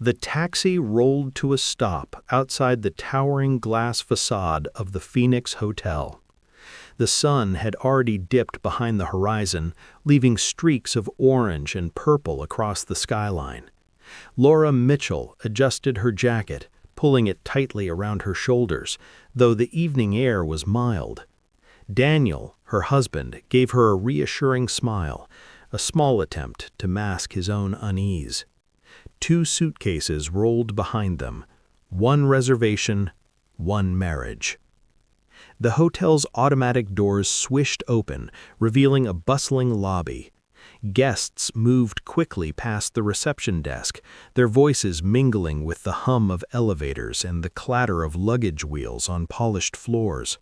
The taxi rolled to a stop outside the towering glass facade of the Phoenix Hotel. The sun had already dipped behind the horizon, leaving streaks of orange and purple across the skyline. Laura Mitchell adjusted her jacket, pulling it tightly around her shoulders, though the evening air was mild. Daniel, her husband, gave her a reassuring smile, a small attempt to mask his own unease. 2 suitcases rolled behind them, 1 reservation, 1 marriage. The hotel's automatic doors swished open, revealing a bustling lobby. Guests moved quickly past the reception desk, their voices mingling with the hum of elevators and the clatter of luggage wheels on polished floors.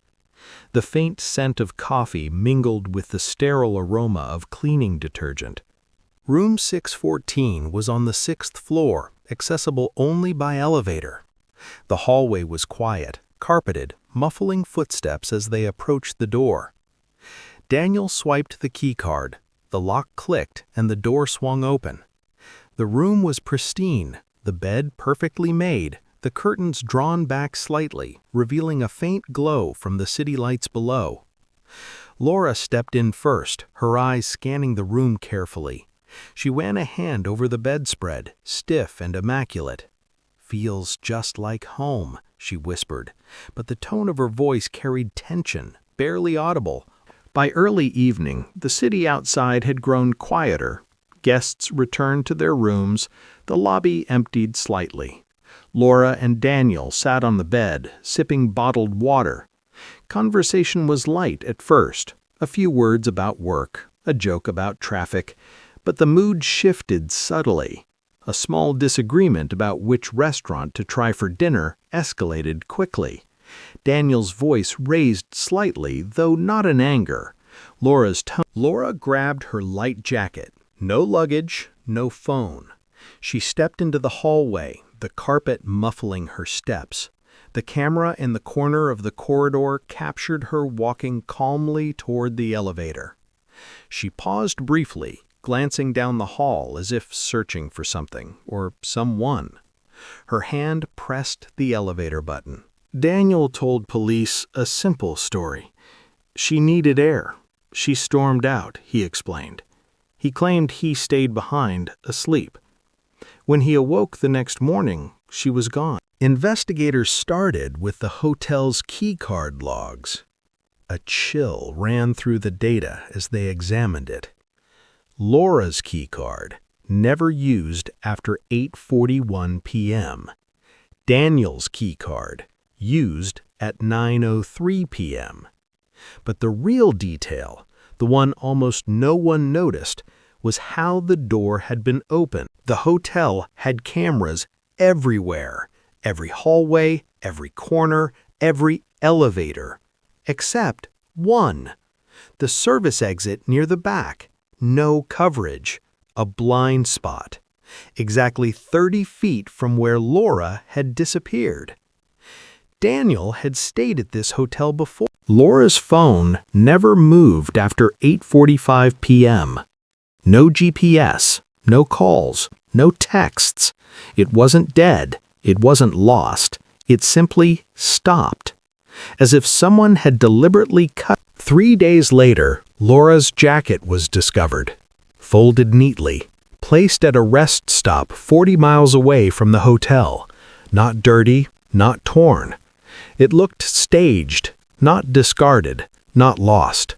The faint scent of coffee mingled with the sterile aroma of cleaning detergent. Room 614 was on the 6th floor, accessible only by elevator. The hallway was quiet, carpeted, muffling footsteps as they approached the door. Daniel swiped the keycard. The lock clicked and the door swung open. The room was pristine, the bed perfectly made, the curtains drawn back slightly, revealing a faint glow from the city lights below. Laura stepped in first, her eyes scanning the room carefully. She ran a hand over the bedspread, stiff and immaculate. "Feels just like home," she whispered, but the tone of her voice carried tension, barely audible. By early evening, the city outside had grown quieter. Guests returned to their rooms, the lobby emptied slightly. Laura and Daniel sat on the bed, sipping bottled water. Conversation was light at first, a few words about work, a joke about traffic, but the mood shifted subtly. A small disagreement about which restaurant to try for dinner escalated quickly. Daniel's voice raised slightly, though not in anger. Laura grabbed her light jacket. No luggage, no phone. She stepped into the hallway, the carpet muffling her steps. The camera in the corner of the corridor captured her walking calmly toward the elevator. She paused briefly, glancing down the hall as if searching for something or someone. Her hand pressed the elevator button. Daniel told police a simple story. She needed air. She stormed out, he explained. He claimed he stayed behind, asleep. When he awoke the next morning, she was gone. Investigators started with the hotel's keycard logs. A chill ran through the data as they examined it. Laura's keycard, never used after 8:41 p.m. Daniel's keycard, used at 9:03 p.m. But the real detail, the one almost no one noticed, was how the door had been opened. The hotel had cameras everywhere, every hallway, every corner, every elevator, except one. The service exit near the back. No coverage, a blind spot, exactly 30 feet from where Laura had disappeared. Daniel had stayed at this hotel before. Laura's phone never moved after 8:45 p.m. No GPS, no calls, no texts. It wasn't dead, it wasn't lost, it simply stopped. As if someone had deliberately cut. 3 days later, Laura's jacket was discovered, folded neatly, placed at a rest stop 40 miles away from the hotel. Not dirty, not torn. It looked staged, not discarded, not lost.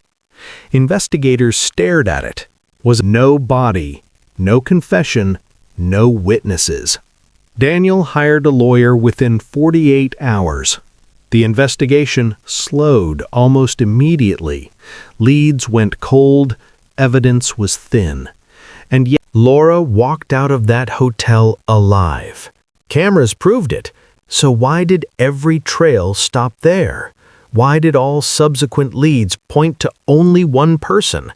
Investigators stared at it. Was no body, no confession, no witnesses. Daniel hired a lawyer within 48 hours. The investigation slowed almost immediately. Leads went cold, evidence was thin. And yet Laura walked out of that hotel alive. Cameras proved it. So why did every trail stop there? Why did all subsequent leads point to only one person?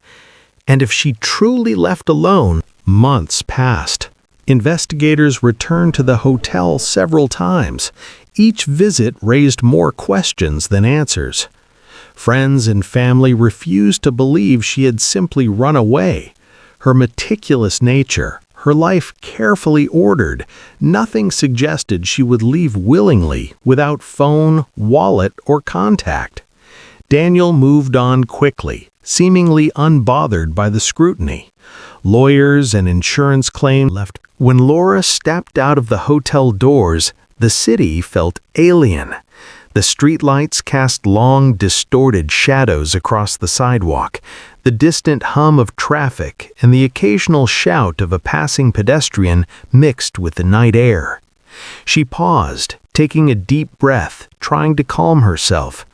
And if she truly left alone, months passed. Investigators returned to the hotel several times. Each visit raised more questions than answers. Friends and family refused to believe she had simply run away. Her meticulous nature, her life carefully ordered. Nothing suggested she would leave willingly without phone, wallet, or contact. Daniel moved on quickly, seemingly unbothered by the scrutiny. Lawyers and insurance claims left. When Laura stepped out of the hotel doors, the city felt alien. The streetlights cast long, distorted shadows across the sidewalk. The distant hum of traffic and the occasional shout of a passing pedestrian mixed with the night air. She paused, taking a deep breath, trying to calm herself.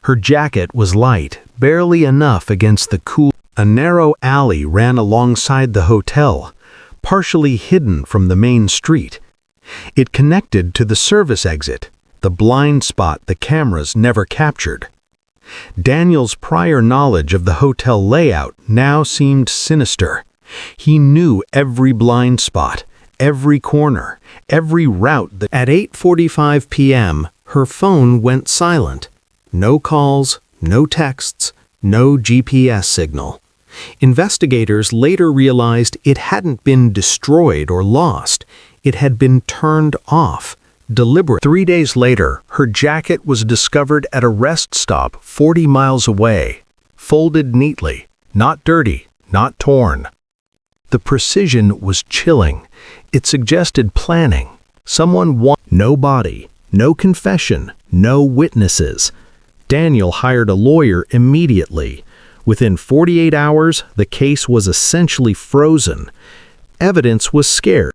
Her jacket was light, barely enough against the cool. A narrow alley ran alongside the hotel, partially hidden from the main street. It connected to the service exit, the blind spot the cameras never captured. Daniel's prior knowledge of the hotel layout now seemed sinister. He knew every blind spot, every corner, every route. At 8:45 p.m., her phone went silent. No calls, no texts, no GPS signal. Investigators later realized it hadn't been destroyed or lost. It had been turned off, deliberate. 3 days later, her jacket was discovered at a rest stop 40 miles away, folded neatly, not dirty, not torn. The precision was chilling. It suggested planning. No body, no confession, no witnesses. Daniel hired a lawyer immediately. Within 48 hours, the case was essentially frozen. Evidence was scarce.